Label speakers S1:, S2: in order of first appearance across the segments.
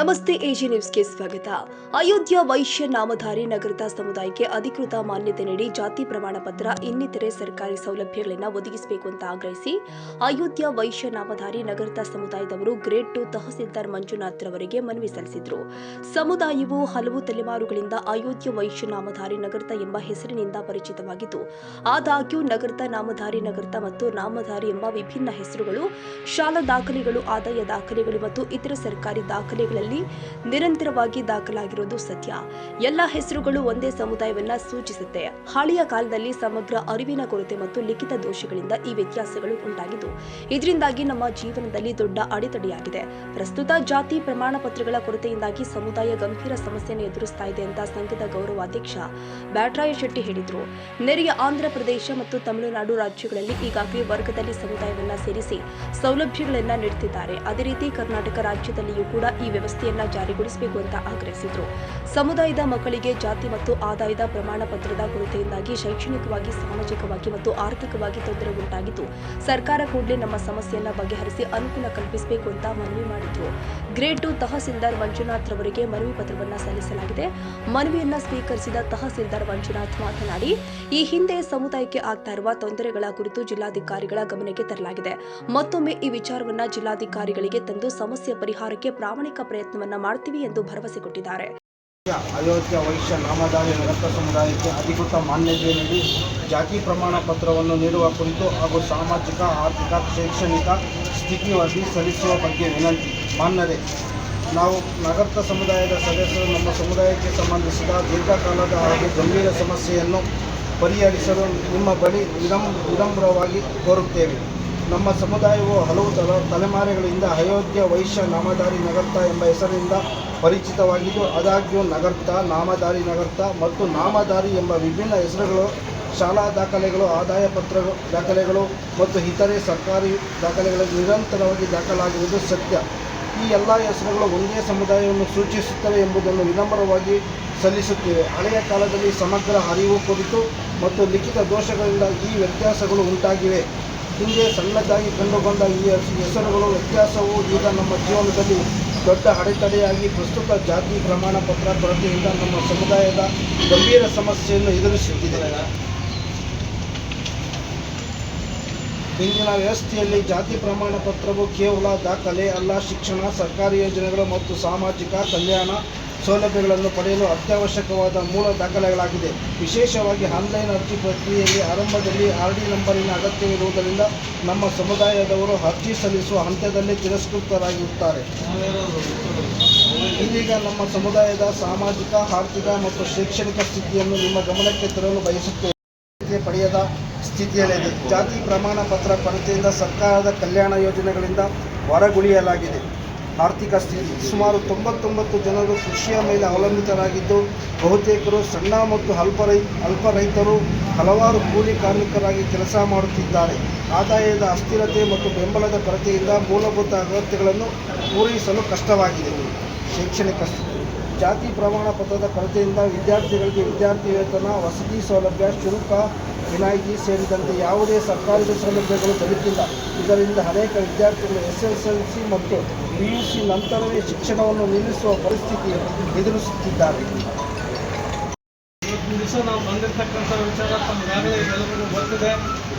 S1: ನಮಸ್ತೆ ಎಜಿ ನ್ಯೂಸ್ಗೆ ಸ್ವಾಗತ. ಅಯೋಧ್ಯ ವೈಶ್ಯ ನಾಮಧಾರಿ ನಗರದ ಸಮುದಾಯಕ್ಕೆ ಅಧಿಕೃತ ಮಾನ್ಯತೆ ನೀಡಿ ಜಾತಿ ಪ್ರಮಾಣ ಪತ್ರ ಇನ್ನಿತರೆ ಸರ್ಕಾರಿ ಸೌಲಭ್ಯಗಳನ್ನು ಒದಗಿಸಬೇಕು ಅಂತ ಆಗ್ರಹಿಸಿ ಅಯೋಧ್ಯ ವೈಶ್ಯ ನಾಮಧಾರಿ ನಗರದ ಸಮುದಾಯದವರು ಗ್ರೇಡ್ 2 ತಹಸೀಲ್ದಾರ್ ಮಂಜುನಾಥ್ ರವರಿಗೆ ಮನವಿ ಸಲ್ಲಿಸಿದರು. ಸಮುದಾಯವು ಹಲವು ತಲೆಮಾರುಗಳಿಂದ ಅಯೋಧ್ಯ ವೈಶ್ಯ ನಾಮಧಾರಿ ನಗರದ ಎಂಬ ಹೆಸರಿನಿಂದ ಪರಿಚಿತವಾಗಿದ್ದು, ಆದಾಗ್ಯೂ ನಗರದ ನಾಮಧಾರಿ ನಗರದ ಮತ್ತು ನಾಮಧಾರಿ ಎಂಬ ವಿಭಿನ್ನ ಹೆಸರುಗಳು ಶಾಲಾ ದಾಖಲೆಗಳು, ಆದಾಯ ದಾಖಲೆಗಳು ಮತ್ತು ಇತರ ಸರ್ಕಾರಿ ದಾಖಲೆಗಳಲ್ಲಿ ನಿರಂತರವಾಗಿ ದಾಖಲಾಗಿರುವುದು ಸತ್ಯ. ಎಲ್ಲ ಹೆಸರುಗಳು ಒಂದೇ ಸಮುದಾಯವನ್ನ ಸೂಚಿಸುತ್ತೆ. ಹಳೆಯ ಕಾಲದಲ್ಲಿ ಸಮಗ್ರ ಅರಿವಿನ ಕೊರತೆ ಮತ್ತು ಲಿಖಿತ ದೋಷಗಳಿಂದ ಈ ವ್ಯತ್ಯಾಸಗಳು ಉಂಟಾಗಿದ್ದು, ಇದರಿಂದಾಗಿ ನಮ್ಮ ಜೀವನದಲ್ಲಿ ದೊಡ್ಡ ಅಡೆತಡೆಯಾಗಿದೆ. ಪ್ರಸ್ತುತ ಜಾತಿ ಪ್ರಮಾಣ ಪತ್ರಗಳ ಕೊರತೆಯಿಂದಾಗಿ ಸಮುದಾಯ ಗಂಭೀರ ಸಮಸ್ಯೆಯನ್ನು ಎದುರಿಸ್ತಾ ಇದೆ ಅಂತ ಸಂಘದ ಗೌರವಾಧ್ಯಕ್ಷ ಬ್ಯಾಟ್ರಾಯ ಶೆಟ್ಟಿ ಹೇಳಿದರು. ನೆರೆಯ ಆಂಧ್ರ ಪ್ರದೇಶ ಮತ್ತು ತಮಿಳುನಾಡು ರಾಜ್ಯಗಳಲ್ಲಿ ಈಗಾಗಲೇ ವರ್ಗದಲ್ಲಿ ಸಮುದಾಯವನ್ನ ಸೇರಿಸಿ ಸೌಲಭ್ಯಗಳನ್ನ ನೀಡುತ್ತಿದ್ದಾರೆ. ಅದೇ ರೀತಿ ಕರ್ನಾಟಕ ರಾಜ್ಯದಲ್ಲಿಯೂ ಕೂಡ ಈ ವ್ಯವಸ್ಥೆಯನ್ನ ಜಾರಿಗೊಳಿಸಬೇಕು ಅಂತ ಆಗ್ರಹಿಸಿದರು. ಸಮುದಾಯದ ಮಕ್ಕಳಿಗೆ ಜಾತಿ ಮತ್ತು ಆದಾಯದ ಪ್ರಮಾಣ ಪತ್ರದ ಕೊರತೆಯಿಂದಾಗಿ ಶೈಕ್ಷಣಿಕವಾಗಿ, ಸಾಮಾಜಿಕವಾಗಿ ಮತ್ತು ಆರ್ಥಿಕವಾಗಿ ತೊಂದರೆ ಉಂಟಾಗಿದ್ದು, ಸರ್ಕಾರ ಕೂಡಲೇ ನಮ್ಮ ಸಮಸ್ಯೆಯನ್ನ ಬಗೆಹರಿಸಿ ಅನುಕೂಲ ಕಲ್ಪಿಸಬೇಕು ಅಂತ ಮನವಿ ಮಾಡಿದ್ರು. ಗ್ರೇಡ್ 2 ತಹಸೀಲ್ದಾರ್ ಮಂಜುನಾಥ್ ರವರಿಗೆ ಮನವಿ ಪತ್ರವನ್ನ ಸಲ್ಲಿಸಲಾಗಿದೆ. ಮನವಿಯನ್ನ ಸ್ವೀಕರಿಸಿದ ತಹಸೀಲ್ದಾರ್ ಮಂಜುನಾಥ್ ಮಾತನಾಡಿ, ಈ ಹಿಂದೆ ಸಮುದಾಯಕ್ಕೆ ಆಗ್ತಾ ಇರುವ ತೊಂದರೆಗಳ ಕುರಿತು ಜಿಲ್ಲಾಧಿಕಾರಿಗಳ ಗಮನಕ್ಕೆ ತರಲಾಗಿದೆ. ಮತ್ತೊಮ್ಮೆ ಈ ವಿಚಾರವನ್ನ ಜಿಲ್ಲಾಧಿಕಾರಿಗಳಿಗೆ ತಂದು ಸಮಸ್ಯೆ ಪರಿಹಾರಕ್ಕೆ ಪ್ರಾಮಾಣಿಕ ಪ್ರಯತ್ನವನ್ನ ಮಾಡ್ತೀವಿ ಎಂದು ಭರವಸೆ ಕೊಟ್ಟಿದ್ದಾರೆ.
S2: ಅಯೋಧ್ಯ ವೈಶ್ಯ ನಾಮಧಾರಿ ನಗರ ಸಮುದಾಯಕ್ಕೆ ಅಧಿಕೃತ ಮಾನ್ಯತೆ ನೀಡಿ ಜಾತಿ ಪ್ರಮಾಣ ಪತ್ರವನ್ನು ನೀಡುವ ಕುರಿತು ಹಾಗೂ ಸಾಮಾಜಿಕ, ಆರ್ಥಿಕ, ಶೈಕ್ಷಣಿಕ ಸ್ಥಿತಿ ವರದಿ ಸಲ್ಲಿಸುವ ಬಗ್ಗೆ ವಿನಂತಿ. ಮಾನ್ಯರೇ, ನಾವು ನಗರದ ಸಮುದಾಯದ ಸದಸ್ಯರು ನಮ್ಮ ಸಮುದಾಯಕ್ಕೆ ಸಂಬಂಧಿಸಿದ ದೀರ್ಘಕಾಲದ ಹಾಗೂ ಗಂಭೀರ ಸಮಸ್ಯೆಯನ್ನು ಪರಿಹರಿಸಲು ನಿಮ್ಮ ಬಳಿ ವಿನಮ್ರವಾಗಿ ಕೋರುತ್ತೇವೆ. ನಮ್ಮ ಸಮುದಾಯವು ಹಲವು ತಲೆಮಾರುಗಳಿಂದ ಅಯೋಧ್ಯ ವೈಶ್ಯ ನಾಮಧಾರಿ ನಗರ್ತ ಎಂಬ ಹೆಸರಿನಿಂದ ಪರಿಚಿತವಾಗಿದ್ದು, ಆದಾಗ್ಯೂ ನಗರ್ತ, ನಾಮಧಾರಿ ನಗರ್ತ ಮತ್ತು ನಾಮಧಾರಿ ಎಂಬ ವಿಭಿನ್ನ ಹೆಸರುಗಳು ಶಾಲಾ ದಾಖಲೆಗಳು, ಆದಾಯ ಪತ್ರ ದಾಖಲೆಗಳು ಮತ್ತು ಇತರೆ ಸರ್ಕಾರಿ ದಾಖಲೆಗಳಲ್ಲಿ ನಿರಂತರವಾಗಿ ದಾಖಲಾಗಿರುವುದು ಸತ್ಯ. ಈ ಎಲ್ಲ ಹೆಸರುಗಳು ಒಂದೇ ಸಮುದಾಯವನ್ನು ಸೂಚಿಸುತ್ತವೆ ಎಂಬುದನ್ನು ವಿನಮ್ರವಾಗಿ ಸಲ್ಲಿಸುತ್ತೇವೆ. ಹಳೆಯ ಕಾಲದಲ್ಲಿ ಸಮಗ್ರ ಅರಿವು ಕುರಿತು ಮತ್ತು ಲಿಖಿತ ದೋಷಗಳಿಂದ ಈ ವ್ಯತ್ಯಾಸಗಳು ಉಂಟಾಗಿವೆ. ಹಿಂದೆ ಸಣ್ಣದಾಗಿ ಕಂಡುಕೊಂಡ ಈ ಹೆಸರುಗಳು ವ್ಯತ್ಯಾಸವು ಈಗ ನಮ್ಮ ಜೀವನದಲ್ಲಿ ದೊಡ್ಡ ಅಡೆತಡೆಯಾಗಿ ಪ್ರಸ್ತುತ ಜಾತಿ ಪ್ರಮಾಣ ಪತ್ರ ಕೊರತೆಯಿಂದ ನಮ್ಮ ಸಮುದಾಯದ ಗಂಭೀರ ಸಮಸ್ಯೆಯನ್ನು ಎದುರಿಸುತ್ತಿದೆ. ಇಂದಿನ ವ್ಯವಸ್ಥೆಯಲ್ಲಿ ಜಾತಿ ಪ್ರಮಾಣ ಪತ್ರವು ಕೇವಲ ದಾಖಲೆ ಅಲ್ಲ, ಶಿಕ್ಷಣ, ಸರ್ಕಾರಿ ಯೋಜನೆಗಳು ಮತ್ತು ಸಾಮಾಜಿಕ ಕಲ್ಯಾಣ ಸೌಲಭ್ಯಗಳನ್ನು ಪಡೆಯಲು ಅತ್ಯವಶ್ಯಕವಾದ ಮೂಲ ದಾಖಲೆಗಳಾಗಿದೆ. ವಿಶೇಷವಾಗಿ ಆನ್ಲೈನ್ ಅರ್ಜಿ ಪ್ರಕ್ರಿಯೆಯಲ್ಲಿ ಆರಂಭದಲ್ಲಿ RD ನಂಬರಿನ ಅಗತ್ಯವಿರುವುದರಿಂದ ನಮ್ಮ ಸಮುದಾಯದವರು ಅರ್ಜಿ ಸಲ್ಲಿಸುವ ಹಂತದಲ್ಲಿ ತಿರಸ್ಕೃತರಾಗಿರುತ್ತಾರೆ. ಇದೀಗ ನಮ್ಮ ಸಮುದಾಯದ ಸಾಮಾಜಿಕ, ಆರ್ಥಿಕ ಮತ್ತು ಶೈಕ್ಷಣಿಕ ಸ್ಥಿತಿಯನ್ನು ನಿಮ್ಮ ಗಮನಕ್ಕೆ ತರಲು ಬಯಸುತ್ತೇವೆ. ಪಡೆಯದ ಸ್ಥಿತಿಯಲ್ಲಿದೆ. ಜಾತಿ ಪ್ರಮಾಣ ಪತ್ರ ಕೊರತೆಯಿಂದ ಸರ್ಕಾರದ ಕಲ್ಯಾಣ ಯೋಜನೆಗಳಿಂದ ಹೊರಗುಳಿಯಲಾಗಿದೆ. ಆರ್ಥಿಕ ಸ್ಥಿತಿ: ಸುಮಾರು 99 ಜನರು ಕೃಷಿಯ ಮೇಲೆ ಅವಲಂಬಿತರಾಗಿದ್ದು, ಬಹುತೇಕರು ಸಣ್ಣ ಮತ್ತು ಅಲ್ಪ ರೈತರು ಹಲವಾರು ಕೂಲಿ ಕಾರ್ಮಿಕರಾಗಿ ಕೆಲಸ ಮಾಡುತ್ತಿದ್ದಾರೆ. ಆದಾಯದ ಅಸ್ಥಿರತೆ ಮತ್ತು ಬೆಂಬಲದ ಕೊರತೆಯಿಂದ ಮೂಲಭೂತ ಅಗತ್ಯಗಳನ್ನು ಪೂರೈಸಲು ಕಷ್ಟವಾಗಿದೆ. ಶೈಕ್ಷಣಿಕ ಸ್ಥಿತಿ: ಜಾತಿ ಪ್ರಮಾಣ ಪತ್ರದ ಕೊರತೆಯಿಂದ ವಿದ್ಯಾರ್ಥಿಗಳಿಗೆ ವಿದ್ಯಾರ್ಥಿ ವೇತನ, ವಸತಿ ಸೌಲಭ್ಯ, ಶುಲ್ಕ ವಿನಾಯಿತಿ ಸೇರಿದಂತೆ ಯಾವುದೇ ಸರ್ಕಾರದ ಸೌಲಭ್ಯಗಳು ದೊರೆತಿಲ್ಲ. ಇದರಿಂದ ಅನೇಕ ವಿದ್ಯಾರ್ಥಿಗಳು SSLC ಮತ್ತು PUC ನಂತರವೇ ಶಿಕ್ಷಣವನ್ನು ನಿಲ್ಲಿಸುವ ಪರಿಸ್ಥಿತಿ ಎದುರಿಸುತ್ತಿದ್ದಾರೆ.
S3: ಇವತ್ತಿನ ದಿವಸ ನಾವು ಬಂದಿರತಕ್ಕಂಥ ವಿಚಾರ ತಮಗಾಗಲೇ ಎಲ್ಲರಿಗೂ ಗೊತ್ತಿದೆ.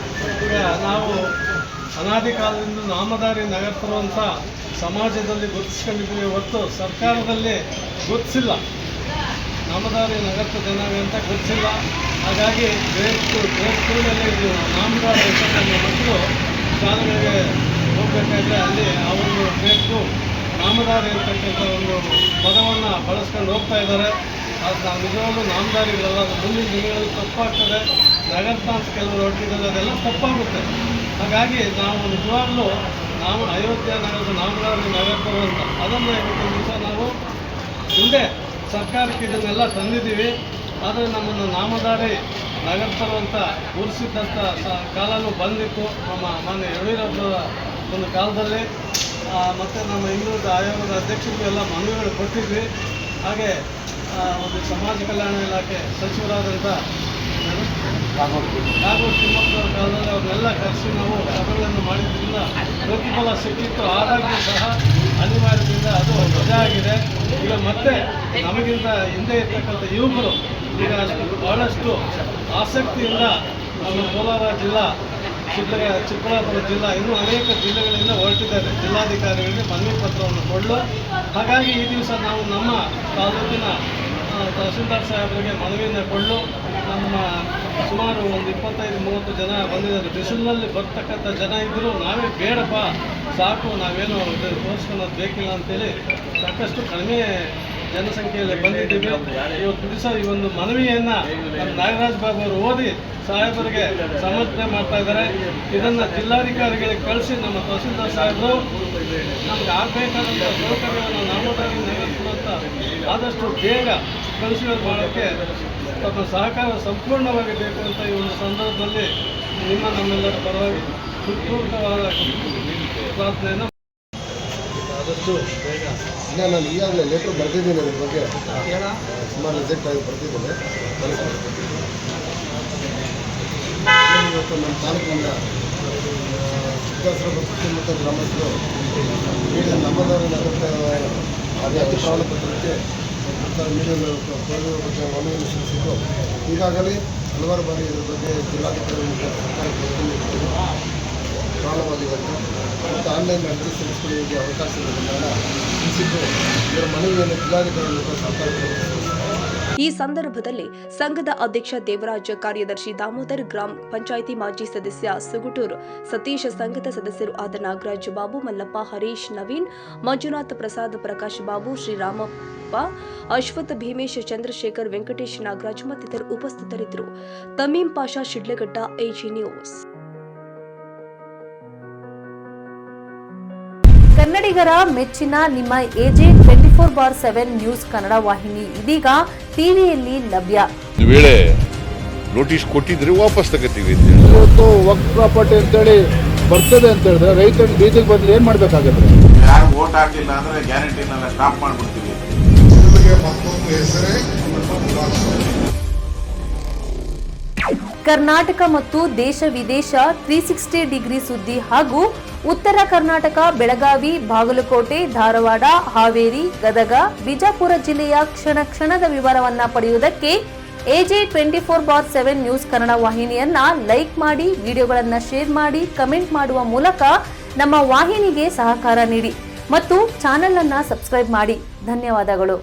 S3: ಈಗ ನಾವು ಅನಾದಿ ಕಾಲದಿಂದ ನಾಮಧಾರಿ ನಗರ್ತರು ಅಂತ ಸಮಾಜದಲ್ಲಿ ಗುರುತಿಸ್ಕೊಂಡಿದ್ದೀವಿ ಹೊರತು ಸರ್ಕಾರದಲ್ಲಿ ಗುರುತಿಸಿಲ್ಲ. ನಾಮಧಾರಿ ನಗರ್ತ ಜನಾಂಗ ಅಂತ ಗುರುತಿಸಿಲ್ಲ. ಹಾಗಾಗಿ ಗ್ರೇಡ್ 2ನಲ್ಲಿ ನಾಮಧಾರಿ ನಮ್ಮ ಮಕ್ಕಳು ಶಾಲೆಗಳಿಗೆ ಹೋಗಬೇಕಾದ್ರೆ ಅಲ್ಲಿ ಆ ಒಂದು ಗ್ರೇಡ್ 2 ನಾಮಧಾರಿ ಅಂತಕ್ಕಂಥ ಒಂದು ಪದವನ್ನು ಬಳಸ್ಕೊಂಡು ಹೋಗ್ತಾ ಇದ್ದಾರೆ. ಅದು ನಾವು ನಿಜವಾಗ್ಲೂ ನಾಮಧಾರಿಗಳಲ್ಲ. ಅದು ಮುಂದಿನ ದಿನಗಳಲ್ಲಿ ತಪ್ಪಾಗ್ತದೆ. ನಗರ್ತ ಅಂತ ಕೆಲವರು ಹೊರಟಿದ್ದಾರೆ, ಅದೆಲ್ಲ ತಪ್ಪಾಗುತ್ತೆ. ಹಾಗಾಗಿ ನಾವು ನಿಜವಾಗ್ಲೂ ಅಯೋಧ್ಯ ನಗರದ ನಾಮಧಾರಿ ನಗರ್ತರು ಅಂತ ಅದನ್ನು ಇವತ್ತಿನ ದಿವಸ ನಾವು ಹಿಂದೆ ಸರ್ಕಾರಕ್ಕೆ ಇದನ್ನೆಲ್ಲ ತಂದಿದ್ದೀವಿ. ಆದರೆ ನಮ್ಮನ್ನು ನಾಮಧಾರಿ ನಗರ್ತರು ಅಂತ ಕೂರಿಸಿದ್ದಂಥ ಕಾಲನೂ ಬಂದಿತ್ತು ನಮ್ಮ ಮಾನ್ಯ ಯಡಿಯೂರಪ್ಪರ ಒಂದು ಕಾಲದಲ್ಲಿ. ಮತ್ತು ನಮ್ಮ ಹಿಂದುಳಿದ ಆಯೋಗದ ಅಧ್ಯಕ್ಷರಿಗೂ ಎಲ್ಲ ಮನವಿಗಳು ಕೊಟ್ಟಿದ್ವಿ. ಹಾಗೆ ಒಂದು ಸಮಾಜ ಕಲ್ಯಾಣ ಇಲಾಖೆ ಸಚಿವರಾದಂಥ ಕಾಗೋಡು ತಿಮ್ಮಪ್ಪನವರ ಕಾಲದಲ್ಲಿ ಅವ್ರನ್ನೆಲ್ಲ ಕರೆಸಿ ನಾವು ಸಭೆಗಳನ್ನು ಮಾಡಿದ್ರಿಂದ ಪ್ರತಿಫಲ ಸಿಕ್ಕಿತ್ತು. ಆದಾಗ್ಯೂ ಸಹ ಅನಿವಾರ್ಯದಿಂದ ಅದು ವಜಾ ಆಗಿದೆ. ಈಗ ಮತ್ತೆ ನಮಗಿಂತ ಹಿಂದೆ ಇರ್ತಕ್ಕಂಥ ಯುವಕರು ಈಗ ಬಹಳಷ್ಟು ಆಸಕ್ತಿಯಿಂದ ನಮ್ಮ ಕೋಲಾರ ಜಿಲ್ಲಾ, ಚಿಕ್ಕಬಳ್ಳಾಪುರ ಜಿಲ್ಲಾ, ಇನ್ನೂ ಅನೇಕ ಜಿಲ್ಲೆಗಳಿಂದ ಹೊರಟಿದ್ದಾರೆ ಜಿಲ್ಲಾಧಿಕಾರಿಗಳಿಗೆ ಮನವಿ ಪತ್ರವನ್ನು ಕೊಡಲು. ಹಾಗಾಗಿ ಈ ದಿವಸ ನಾವು ನಮ್ಮ ತಾಲೂಕಿನ ತಹಸೀಲ್ದಾರ್ ಸಾಹೇಬರಿಗೆ ಮನವಿಯನ್ನು ಕೊಡಲು ನಮ್ಮ ಸುಮಾರು ಒಂದು 25-30 ಜನ ಬಂದಿದ್ದಾರೆ. ಬಿಸಿಲಿನಲ್ಲಿ ಬರ್ತಕ್ಕಂಥ ಜನ ಇದ್ದರೂ ನಾವೇ ಬೇಡಪ್ಪ ಸಾಕು, ನಾವೇನು ತೋರಿಸ್ಕೊಳ್ಳೋದು ಬೇಕಿಲ್ಲ ಅಂತೇಳಿ ಸಾಕಷ್ಟು ಕಡಿಮೆ ಜನಸಂಖ್ಯೆಯಲ್ಲಿ ಬಂದಿದ್ದೀವಿ. ಇವತ್ತು ದಿವಸ ಈ ಒಂದು ಮನವಿಯನ್ನು ನಮ್ಮ ನಾಗರಾಜ್ ಬಾಬು ಅವರು ಓದಿ ಸಾಹೇಬರಿಗೆ ಸಮರ್ಪಣೆ ಮಾಡ್ತಾ ಇದ್ದಾರೆ. ಇದನ್ನು ಜಿಲ್ಲಾಧಿಕಾರಿಗಳಿಗೆ ಕಳಿಸಿ ನಮ್ಮ ತಹಸೀಲ್ದಾರ್ ಸಾಹೇಬರು ನಮ್ಗೆ ಆಗಬೇಕಾದಂಥ ಸೌಕರ್ಯವನ್ನು ನಾಮದಾರಿ ನೆರವೇರಿಸುವಂಥ ಆದಷ್ಟು ಬೇಗ ಕಳಿಸುವ ಮಾಡೋಕ್ಕೆ ತಮ್ಮ ಸಹಕಾರ ಸಂಪೂರ್ಣವಾಗಿ ಬೇಕು ಅಂತ ಈ ಒಂದು ಸಂದರ್ಭದಲ್ಲಿ ನಮ್ಮೆಲ್ಲರ ಪರವಾಗಿ ಹೃತ್ಪೂರ್ವಕವಾದ ಪ್ರಾರ್ಥನೆಯನ್ನು ಆದಷ್ಟು ಬೇಗ.
S4: ಇಲ್ಲ, ನಾನು ಈಗಾಗಲೇ ಲೆಟ್ರ್ ಬರೆದಿದ್ದೀನಿ ಅದ್ರ ಬಗ್ಗೆ, ಸುಮಾರು ರಿಜೆಕ್ಟ್ ಆಗಿ ಬರ್ತಿದ್ದೇನೆ. ಇವತ್ತು ನಮ್ಮ ತಾಲೂಕಿನಿಂದ ಚಿಕ್ಕಬಳ್ಳಾಪುರ ಸುತ್ತಮುತ್ತ ಗ್ರಾಮಸ್ಥರು ನೀಡಿದ ನಮ್ಮದಾರ ಜಾತಿ ಪ್ರಮಾಣ ಪತ್ರಕ್ಕೆ ನೀಡಿದ ಬಗ್ಗೆ ಮನವಿಯನ್ನು ಸಲ್ಲಿಸಿದ್ದು ಈಗಾಗಲೇ ಹಲವಾರು ಬಾರಿ ಇದರ ಬಗ್ಗೆ ಜಿಲ್ಲಾಧಿಕಾರಿ ಸರ್ಕಾರಕ್ಕೆ ಪ್ರಾರಂಭವಾಗಿದ್ದಾರೆ ಮತ್ತು ಆನ್ಲೈನ್ ಅರ್ಜಿ ಸಲ್ಲಿಸಿಕೊಳ್ಳುವಿಕೆ ಅವಕಾಶ ಇರುವುದರಿಂದ ತಿಳಿಸಿದ್ದು ಇದರ ಮನವಿಯನ್ನು ಜಿಲ್ಲಾಧಿಕಾರಿಗಳ ಸರ್ಕಾರಕ್ಕೆ.
S1: ಈ ಸಂದರ್ಭದಲ್ಲಿ ಸಂಘದ ಅಧ್ಯಕ್ಷ ದೇವರಾಜ್, ಕಾರ್ಯದರ್ಶಿ ದಾಮೋದರ್, ಗ್ರಾಮ ಪಂಚಾಯಿತಿ ಮಾಜಿ ಸದಸ್ಯ ಸುಗುಟೂರ್ ಸತೀಶ್, ಸಂಘದ ಸದಸ್ಯರು ಆದ ನಾಗರಾಜ್, ಬಾಬು, ಮಲ್ಲಪ್ಪ, ಹರೀಶ್, ನವೀನ್, ಮಂಜುನಾಥ್, ಪ್ರಸಾದ್, ಪ್ರಕಾಶ್ ಬಾಬು, ಶ್ರೀರಾಮಪ್ಪ, ಅಶ್ವಥ್, ಭೀಮೇಶ್, ಚಂದ್ರಶೇಖರ್, ವೆಂಕಟೇಶ್, ನಾಗರಾಜ್ ಮತ್ತಿತರರು ಉಪಸ್ಥಿತರಿದ್ದರು. ತಮೀಂ ಪಾಷಾ, ಶಿಡ್ಲಘಟ್ಟ, ಎಜಿ ನ್ಯೂಸ್.
S5: ಕನ್ನಡಿಗರ ಮೆಚ್ಚಿನ ನಿಮ್ಮ ಎಜೆ 24/7 ನ್ಯೂಸ್ ಕನ್ನಡ ವಾಹಿನಿ ಇದೀಗ ಟಿವಿಯಲ್ಲಿ ಲಭ್ಯ.
S6: ಒಂದು ವೇಳೆ ನೋಟಿಸ್ ಕೊಟ್ಟಿದ್ರೆ ವಾಪಸ್ ತಗೋತೀವಿ.
S7: ಇವತ್ತು ವಕ್ಫ್ ಪ್ರಾಪರ್ಟಿ ಅಂತೇಳಿ ಬರ್ತದೆ ಅಂತ ಹೇಳಿದ್ರೆ ರೈತರು ಬೀದಿಗೆ ಬಂದ್ರೆ ಏನ್ ಮಾಡ್ಬೇಕಾಗತ್ತೆ?
S8: ಯಾರು ವೋಟ್ ಹಾಕಿಲ್ಲ ಅಂದ್ರೆ ಗ್ಯಾರಂಟಿನೆಲ್ಲ ಸ್ಟಾಪ್ ಮಾಡ್ಬಿಡ್ತೀವಿ.
S5: ಕರ್ನಾಟಕ ಮತ್ತು ದೇಶ ವಿದೇಶ 360 ಡಿಗ್ರಿ ಸುದ್ದಿ ಹಾಗೂ ಉತ್ತರ ಕರ್ನಾಟಕ, ಬೆಳಗಾವಿ, ಬಾಗಲಕೋಟೆ, ಧಾರವಾಡ, ಹಾವೇರಿ, ಗದಗ, ಬಿಜಾಪುರ ಜಿಲ್ಲೆಯ ಕ್ಷಣ ಕ್ಷಣದ ವಿವರವನ್ನ ಪಡೆಯುವುದಕ್ಕೆ ಎಜೆ 24/7 ನ್ಯೂಸ್ ಕನ್ನಡ ವಾಹಿನಿಯನ್ನ ಲೈಕ್ ಮಾಡಿ, ವಿಡಿಯೋಗಳನ್ನ ಶೇರ್ ಮಾಡಿ, ಕಮೆಂಟ್ ಮಾಡುವ ಮೂಲಕ ನಮ್ಮ ವಾಹಿನಿಗೆ ಸಹಕಾರ ನೀಡಿ ಮತ್ತು ಚಾನೆಲ್ ಅನ್ನ ಸಬ್ಸ್ಕ್ರೈಬ್ ಮಾಡಿ. ಧನ್ಯವಾದಗಳು.